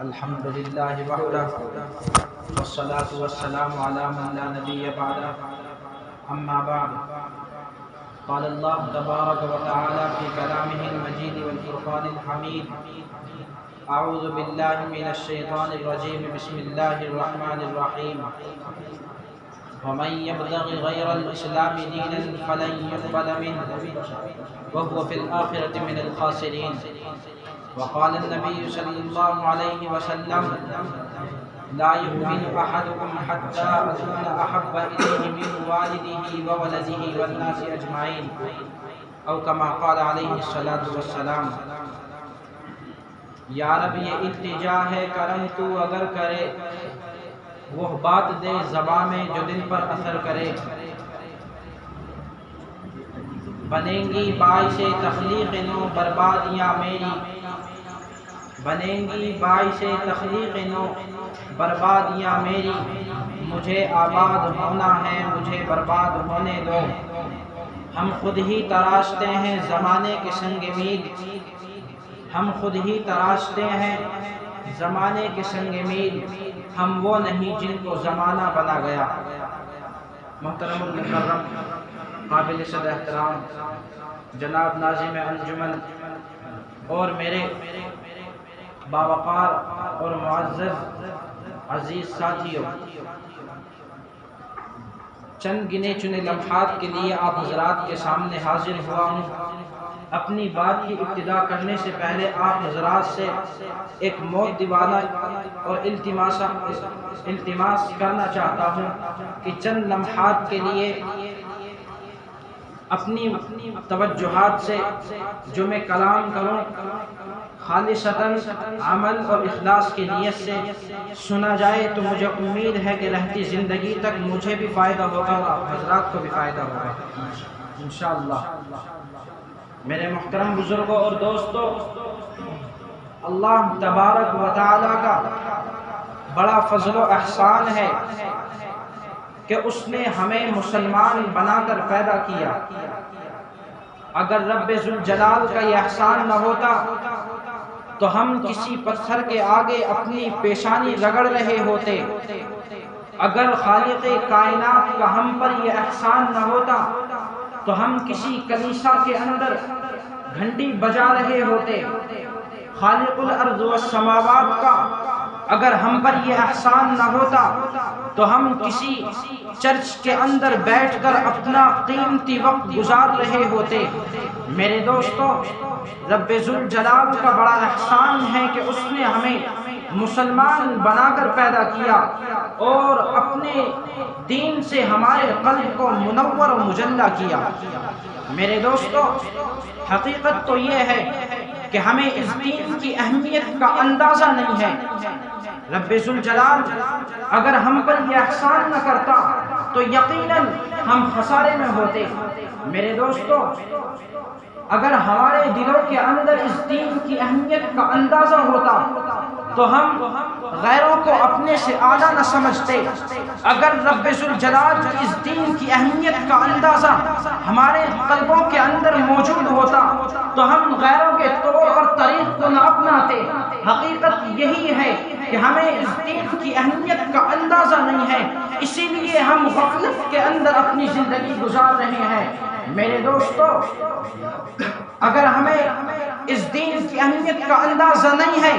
الحمد للہ وحدہ والصلاة والسلام علی من لا نبی بعدہ اما بعد قال اللہ تبارک و تعالی فی کلامہ المجید والفرقان الحمید اعوذ باللہ من الشیطان الرجیم بسم اللہ الرحمن الرحیم ومن يبتغ غير الإسلام دينا فلن يقبل منه وهو في الآخرة من الخاسرين وقال النبي صلى الله عليه وسلم لا يؤمن أحدكم حتى أكون أحب إليه من والده وولده والناس أجمعين أو كما قال عليه الصلاة والسلام۔ یا رب یہ التجا ہے کرم تو اگر کرے، وہ بات دے زبان میں جو دل پر اثر کرے، بنیں گی باعث تخلیق نو بربادیاں میری، بنیں گی باعث تخلیق نو بربادیاں میری، مجھے آباد ہونا ہے مجھے برباد ہونے دو۔ ہم خود ہی تراشتے ہیں زمانے کے سنگ میل، ہم خود ہی تراشتے ہیں زمانے کے سنگ میل، ہم وہ نہیں جن کو زمانہ بنا گیا۔ محترم المکرم قابل صد احترام جناب ناظم انجمن اور میرے باوقار اور معزز عزیز ساتھیوں، چند گنے چنے لمحات کے لیے آپ حضرات کے سامنے حاضر ہوا ہوں۔ اپنی بات کی ابتدا کرنے سے پہلے آپ حضرات سے ایک موت دیوانہ اور التماس کرنا چاہتا ہوں کہ چند لمحات کے لیے اپنی توجہات سے جو میں کلام کروں خالصتاً عمل اور اخلاص کی نیت سے سنا جائے تو مجھے امید ہے کہ رہتی زندگی تک مجھے بھی فائدہ ہوگا اور آپ حضرات کو بھی فائدہ ہوگا انشاءاللہ۔ میرے محترم بزرگوں اور دوستوں، اللہ تبارک و تعالی کا بڑا فضل و احسان ہے کہ اس نے ہمیں مسلمان بنا کر پیدا کیا۔ اگر رب ذوالجلال کا یہ احسان نہ ہوتا تو ہم کسی پتھر کے آگے اپنی پیشانی رگڑ رہے ہوتے۔ اگر خالق کائنات کا ہم پر یہ احسان نہ ہوتا تو ہم کسی کلیسا کے اندر گھنٹی بجا رہے ہوتے۔ خالق الارض والسماوات کا اگر ہم پر یہ احسان نہ ہوتا تو ہم کسی چرچ کے اندر بیٹھ کر اپنا قیمتی وقت گزار رہے ہوتے۔ میرے دوستوں، رب ذوالجلال کا بڑا احسان ہے کہ اس نے ہمیں مسلمان بنا کر پیدا کیا اور اپنے دین سے ہمارے قلب کو منور و مجلہ کیا۔ میرے دوستوں، حقیقت تو یہ ہے کہ ہمیں اس دین کی اہمیت کا اندازہ نہیں ہے۔ رب ذوالجلال اگر ہم پر یہ احسان نہ کرتا تو یقیناً ہم خسارے میں ہوتے۔ میرے دوستوں، اگر ہمارے دلوں کے اندر اس دین کی اہمیت کا اندازہ ہوتا تو ہم غیروں کو اپنے سے اعلیٰ نہ سمجھتے۔ اگر رب ذوالجلال اس دین کی اہمیت کا اندازہ ہمارے قلبوں کے اندر موجود ہوتا تو ہم غیروں کے طور اور طریق کو نہ اپناتے۔ حقیقت یہی ہے کہ ہمیں اس دین کی اہمیت کا اندازہ نہیں ہے، اسی لیے ہم غفلت کے اندر اپنی زندگی گزار رہے ہیں۔ میرے دوستو، اگر ہمیں اس دین کی اہمیت کا اندازہ نہیں ہے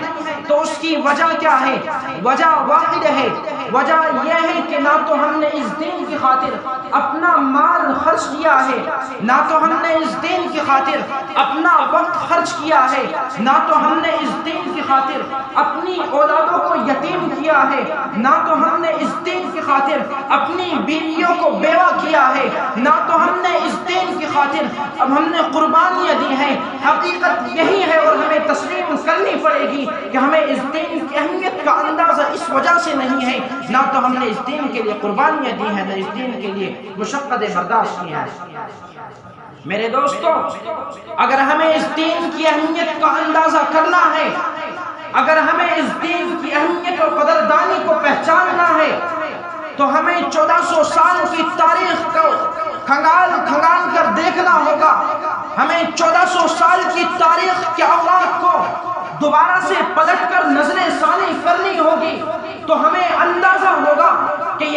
تو اس کی وجہ کیا ہے؟ وجہ واحد ہے، وجہ یہ ہے کہ نہ تو ہم نے اس دین کی خاطر اپنا مال خرچ کیا ہے، نہ تو ہم نے اس دین کی خاطر اپنا وقت خرچ کیا ہے، نہ تو ہم نے اس دین کی خاطر اپنی اولادوں کو یتیم کیا ہے، نہ تو ہم نے اس دین کی خاطر اپنی بیویوں کو بیوہ کیا ہے، نہ تو ہم نے اس دین کی خاطر اب ہم نے قربانیاں دی ہیں۔ حقیقت یہی ہے اور ہمیں تسلیم کرنی پڑے گی کہ ہمیں اس دین کی اہمیت کا اندازہ اس وجہ سے نہیں ہے، نہ تو ہم نے اس دین کے لیے قربانیاں دی ہیں، نہ اس دین کے لیے مشقتیں برداشت کی ہیں۔ میرے دوستوں، اگر ہمیں اس دین کی اہمیت کا اندازہ کرنا ہے، اگر ہمیں اس دین کی اہمیت اور قدردانی کو پہچاننا ہے تو ہمیں 1400 سال کی تاریخ کو کھنگال کر دیکھنا ہوگا۔ ہمیں 1400 سال کی تاریخ کے اوراق کو دوبارہ سے پلٹ کر نظر ثانی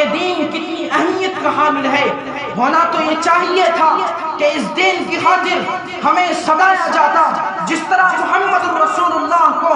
یہ دین کتنی اہمیت کا حامل ہے، ہونا تو یہ چاہیے تھا کہ اس دین کی خاطر ہمیں ستایا جاتا، جس طرح محمد رسول اللہ کو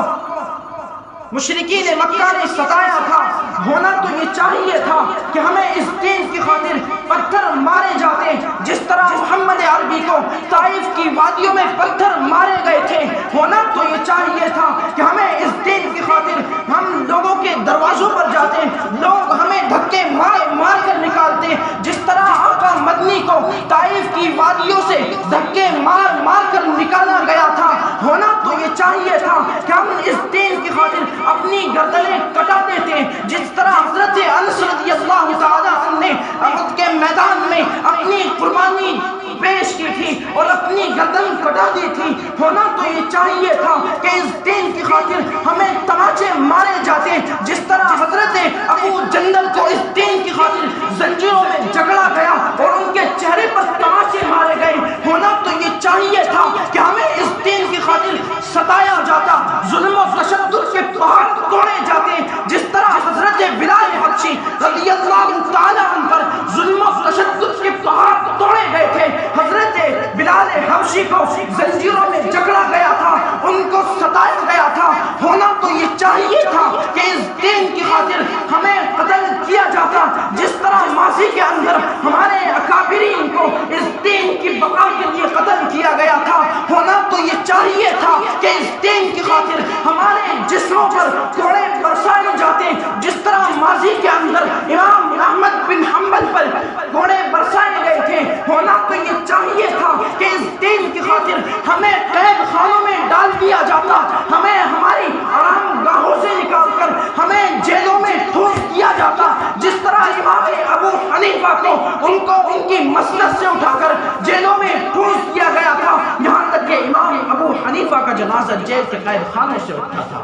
مشرکین مکہ نے ستایا تھا۔ ہونا تو یہ چاہیے تھا کہ ہمیں اس دین کی خاطر پتھر مارے جاتے، جس طرح محمد عربی کو طائف کی وادیوں میں پتھر مارے گئے تھے۔ ہونا تو یہ چاہیے تھا کہ ہمیں اس دین کی خاطر ہم لوگوں کے دروازوں پر جاتے، لوگ ہمیں دھکے مار مار کر نکالتے، جس طرح آقا مدنی کو طائف کی وادیوں سے دھکے مار مار کر نکالا گیا تھا۔ ہونا تو یہ چاہیے تھا کہ ہم اس دین کی خاطر اپنی گردنیں کٹا دیتے، جس طرح حضرت انس رضی اللہ تعالیٰ عنہ نے احد کے میدان میں اپنی قربانی پیش کی تھی اور اپنی گردن کٹا دی تھی۔ ہونا تو یہ چاہیے تھا کہ اس دین کی خاطر ہمیں تماچے مارے جاتے، جس طرح حضرت ابو جندل کو اس دین کی خاطر زنجیروں میں جکڑا گیا اور ان کے چہرے پر تماچے مارے گئے۔ ہونا تو یہ چاہیے تھا کہ ہمیں اس دین کی خاطر ستایا جاتا، ظلم و تشدد کے پہاڑ توڑے جاتے، جس طرح حضرت بلال حبشی رضی اللہ تعالیٰ عنہ پر ظلم و تشدد کے پہاڑ توڑے گئے تھے۔ حضرت بلال حبشی کو زنجیروں میں جکڑا گیا تھا، ان کو ستایا گیا تھا۔ ہونا تو یہ چاہیے تھا کہ اس دین کی خاطر ہمیں قتل کیا جاتا، جس طرح ماضی کے اندر ہمارے اکابرین کو اس دین کی بقا کے لیے قتل کیا گیا تھا۔ ہونا تو یہ چاہیے تھا کہ اس دین کی خاطر ہمارے جسموں پر کوڑے برسائے جاتے، جس طرح ماضی کے اندر امام احمد بن حنبل پر کوڑے برسائے گئے تھے۔ ہونا تو یہ چاہیے تھا کہ اس دین کی خاطر ہمیں قید خانوں میں ڈال دیا جاتا، ہمیں ہماری آرام گاہوں سے نکال کر ہمیں جیلوں میں ٹھوس دیا جاتا، جس طرح امام ابو حنیفہ کو ان کی مسند سے اٹھا کر جیلوں میں ٹھوس دیا گیا تھا، یہاں تک کہ امام ابو حنیفہ کا جنازہ جیل کے قید خانے سے اٹھا تھا۔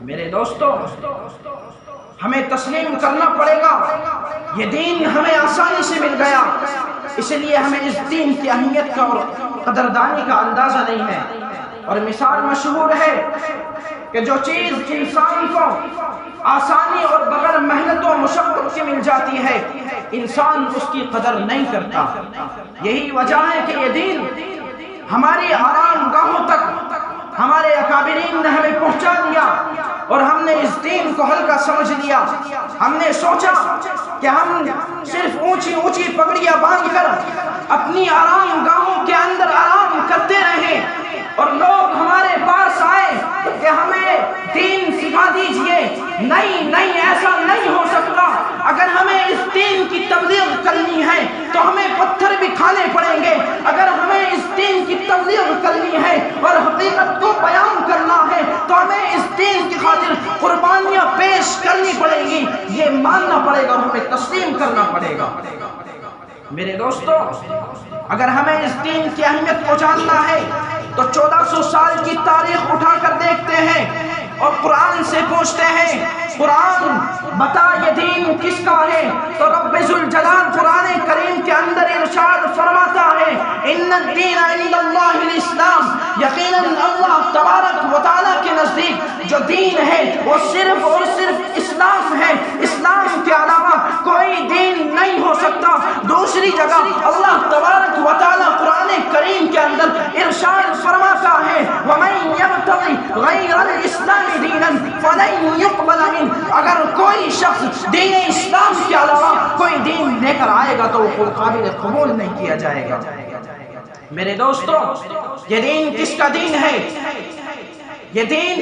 میرے دوستو، ہمیں تسلیم کرنا پڑے گا، یہ دین ہمیں آسانی سے مل گیا، اس لیے ہمیں اس دین کی اہمیت کا اور قدردانی کا اندازہ نہیں ہے۔ اور مثال مشہور ہے کہ جو چیز انسان کو آسانی اور بغیر محنت و مشقت کے مل جاتی ہے، انسان اس کی قدر نہیں کرتا۔ یہی وجہ ہے کہ یہ دین ہماری آرام گاہوں تک ہمارے اکابرین نے ہمیں پہنچا دیا اور ہم نے اس دین کو ہلکا سمجھ لیا۔ ہم نے سوچا کہ ہم صرف اونچی اونچی پگڑیاں باندھ کر اپنی آرام گاہوں کے اندر آرام کرتے رہیں اور لوگ ہمارے پاس آئے کہ ہمیں دین سکھا دیجئے۔ نہیں، ایسا نہیں ہو سکتا۔ اگر ہمیں اس دین کی تبلیغ کرنی ہے تو ہمیں پتھر بھی کھانے پڑیں گے۔ اگر ہمیں اس دین کی تبلیغ کرنی ہے اور حقیقت کو بیان کرنا ہے تو ہمیں اس دین کی خاطر قربانیاں پیش کرنی پڑیں گی۔ یہ ماننا پڑے گا اور ہمیں تسلیم کرنا پڑے گا۔ میرے دوستو، اگر ہمیں اس دین کی اہمیت کو جاننا ہے تو 1400 سال کی تاریخ اٹھا کر دیکھتے ہیں اور قرآن سے پوچھتے ہیں، قرآن بتا یہ دین کس کا ہے؟ تو رب ذوالجلال قرآن کریم کے اندر ارشاد فرماتا ہے، ان الدین عند اللہ الاسلام، یقیناً اللہ تبارک و تعالیٰ کے نزدیک جو دین ہے وہ صرف اور صرف اسلام ہے، اسلام کے علاوہ کوئی دین نہیں ہو سکتا۔ دوسری جگہ اللہ تبارک و تعالیٰ قرآن کریم کے اندر ارشاد فرماتا ہے، وَمَن يَبْتَغِ غَيْرَ الْإِسْلَامِ دِينًا فَلَن يُقْبَلَ مِنْهُ، اگر کوئی شخص دین اسلام کے علاوہ کوئی دین لے کر آئے گا تو وہ قابل قبول نہیں کیا جائے گا۔ میرے دوستو، یہ دین کس کا دین ہے؟ یہ دین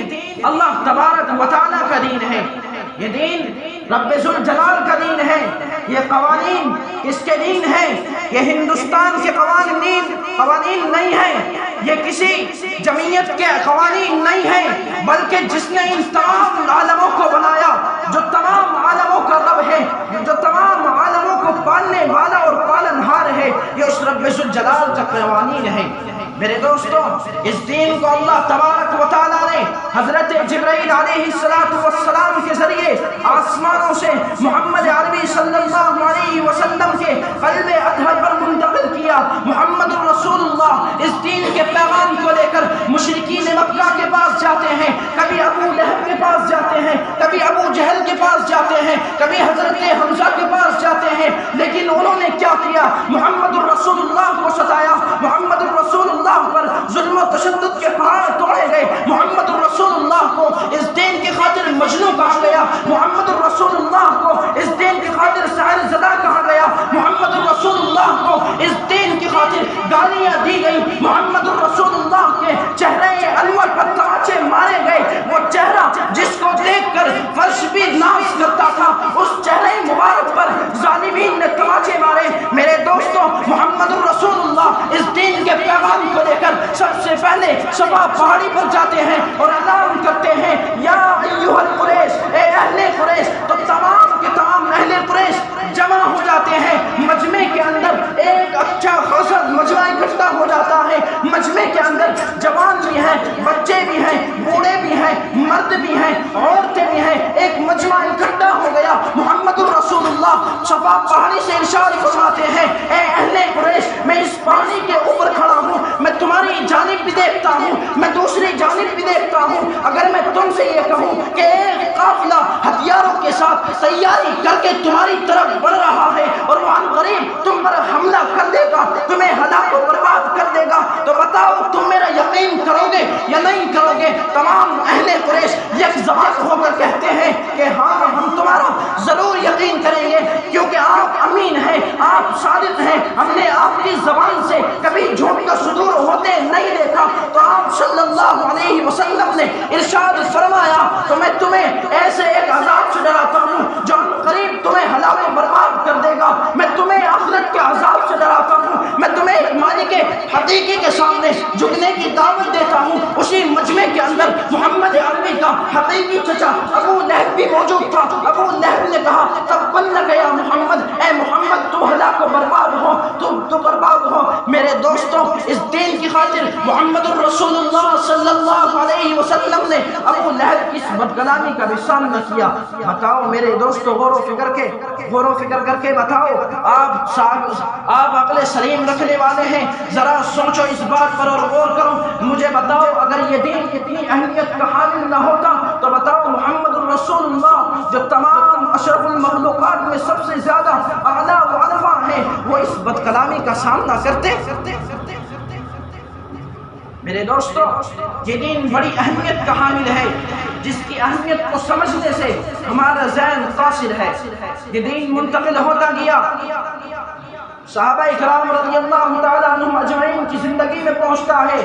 اللہ تبارک و تعالیٰ کا دین ہے، یہ دین رب ذوالجلال کا دین ہے۔ یہ قوانین کس کے دین ہیں؟ یہ ہندوستان کے قوانین نہیں ہیں، یہ کسی جمعیت کے قوانین نہیں ہیں، بلکہ جس نے ان تمام عالموں کو بنایا، جو تمام عالموں کا رب ہے، جو تمام عالموں کو پالنے والا اور پالنہار ہے، یہ اس رب ذوالجلال کا قوانین ہے۔ میرے دوستو، اس دین کو اللہ تبارک و تعالیٰ نے حضرت جبرائیل علیہ السلام کے ذریعے آسمانوں سے محمد عربی صلی اللہ علیہ وسلم کے قلب اطہر پر منتقل کیا۔ محمد رسول اللہ اس دین کے پیغام کو لے کر مشرکین مکہ کے پاس جاتے ہیں، کبھی ابو لہب کے پاس جاتے جاتے ہیں، کبھی ابو جہل کے پاس جاتے ہیں، کبھی حضرت حمزہ کے پاس جاتے ہیں، لیکن انہوں نے کیا کیا؟ محمد الرسول اللہ کو ستایا، محمد الرسول اللہ پر ظلم و تشدد کے پہاڑ توڑے گئے، محمد الرسول اللہ کو اس دین کی خاطر مجنو کہا گیا، محمد الرسول اللہ کو اس دین کی خاطر شاعر زدہ کہا گیا، محمد الرسول اللہ کو اس دین کی خاطر گالیاں دی گئی، محمد الرسول اللہ کے چہرے انور پر تماچے مارے گئے، وہ چہرہ جس کو دیکھ کر فرش بھی ناز کرتا تھا، اس چہرے مبارک پر ظالمین نے تماچے مارے۔ میرے دوستوں، محمد الرسول اللہ اس دین کے پیغام کو لے کر سب سے پہلے صفا پہاڑی پر جاتے ہیں اور اعلان کرتے ہیں، یا ایھا القریش، اے اہل قریش۔ تو تمام کے تمام اہل قریش جمع ہو جاتے ہیں مجمع کے اندر، ایک اچھا خاصا مجمع اکٹھا ہو جاتا ہے، مجمع کے اندر جوان بھی ہیں، بچے بھی ہیں، بوڑھے بھی ہیں، مرد بھی ہیں، عورتیں بھی ہیں، ایک مجمع اکٹھا ہو گیا۔ محمد الرسول اللہ صفا پہاڑی سے ارشاد فرماتے ہیں، اے اہل قریش، میں اس پہاڑی کے اوپر کھڑا ہوں، میں تمہاری جانب بھی دیکھتا ہوں، میں دوسری جانب بھی دیکھتا ہوں، اگر میں تم سے یہ کہوں کہ ایک قافلہ ہتھیاروں کے ساتھ تیاری کر کے تمہاری طرف بڑھ رہا ہے اور وہ عن قریب تم پر حملہ کر دے گا، تمہیں ہلاک و برباد کر دے گا، تو بتاؤ تم میرا یقین کرو گے یا نہیں کرو گے؟ تمام اہل قریش یک زبان ہو کر کہتے ہیں کہ ہاں، ہم تمہارا ضرور یقین کریں گے، کیونکہ آپ امین ہیں، آپ صادق ہیں، ہم نے آپ کی زبان سے کبھی جھوٹ کا صدور ہوتے نہیں دیکھا۔ تو آپ صلی اللہ علیہ وسلم نے ارشاد فرمایا، تو میں تمہیں ایسے ایک عذاب سے ڈراتا ہوں جو قریب تمہیں ہلاک و برباد کر دے گا، میں تمہیں آخرت کے عذاب سے ڈراتا ہوں، میں تمہیں ایک مالک حقیقی کے سامنے جھکنے کی دعوت دیتا ہوں۔ اسی مجمع کے اندر محمد عربی کا حقیقی چچا ابو لہب بھی موجود تھا۔ ابو لہب نے کہا، تبا لک یا محمد، اے محمد تو ہلاک و برباد ہو، تو برباد ہو۔ میرے دوستوں، اس دین کی خاطر محمد الرسول اللہ صلی اللہ علیہ وسلم نے ابو لہب کی اس بدکلامی کا بھی سامنا کیا۔ بتاؤ میرے دوستوں، غور و فکر کر کے بتاؤ، آپ عقل سلیم رکھنے والے ہیں، ذرا سوچو اس بات پر اور غور کرو، مجھے بتاؤ اگر یہ دین اتنی اہمیت کا حامل نہ ہوتا تو بتاؤ محمد الرسول اللہ جو تمام اشرف المخلوقات میں سب سے زیادہ اعلیٰ و ارفع ہیں، وہ اس بدکلامی کا سامنا کرتے؟ میرے دوستو، یہ دین بڑی اہمیت کا حامل ہے، جس کی اہمیت کو سمجھنے سے ہمارا ذہن قاصر ہے۔ یہ دین منتقل ہوتا گیا، صحابہ کرام رضی اللہ تعالیٰ عنہم اجمعین کی زندگی میں پہنچتا ہے،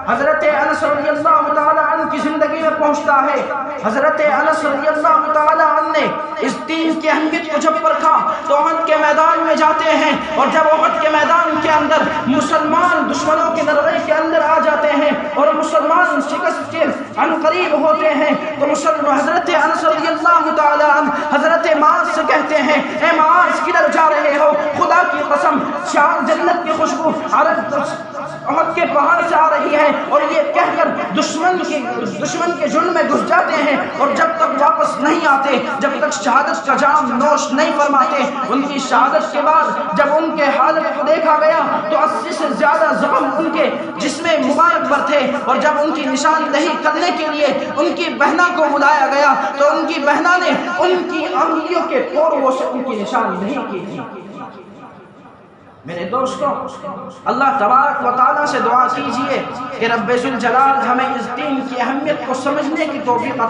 حضرت انس رضی اللہ تعالیٰ عنہ کی زندگی میں پہنچتا ہے۔ حضرت انس رضی اللہ تعالیٰ عنہ نے اس دین کی اہمیت کو جب پرکھا تو احد کے میدان میں جاتے ہیں، اور جب احد کے میدان کے اندر مسلمان دشمنوں کے نرغے کے اندر آ جاتے ہیں اور مسلمان شکست کے عن قریب ہوتے ہیں، تو حضرت انس رضی اللہ تعالیٰ عنہ حضرت معاذ سے کہتے ہیں، اے معاذ کدھر جا رہے ہو؟ خدا کی قسم شان جنت کی خوشبو احد کے پہاڑ سے آ رہی ہے، اور یہ کہہ کر دشمن کے جھنڈ میں گھس جاتے ہیں، اور جب تک واپس نہیں آتے، جب تک شہادت کا جام نوش نہیں فرماتے۔ ان کی شہادت کے بعد جب ان کے حالت کو دیکھا گیا تو 80 سے زیادہ زخم ان کے جسم مبارک پر تھے، اور جب ان کی نشاندہی کرنے کے لیے ان کی بہنہ کو بلایا گیا تو ان کی بہنہ نے ان کی انگلیوں کے پوروں سے ان کی نشاندہی کی تھی۔ میرے دوستوں، اللہ تبارک و تعالیٰ سے دعا کیجئے کہ رب ذوالجلال ہمیں اس دین کی اہمیت کو سمجھنے کی توفیق عطا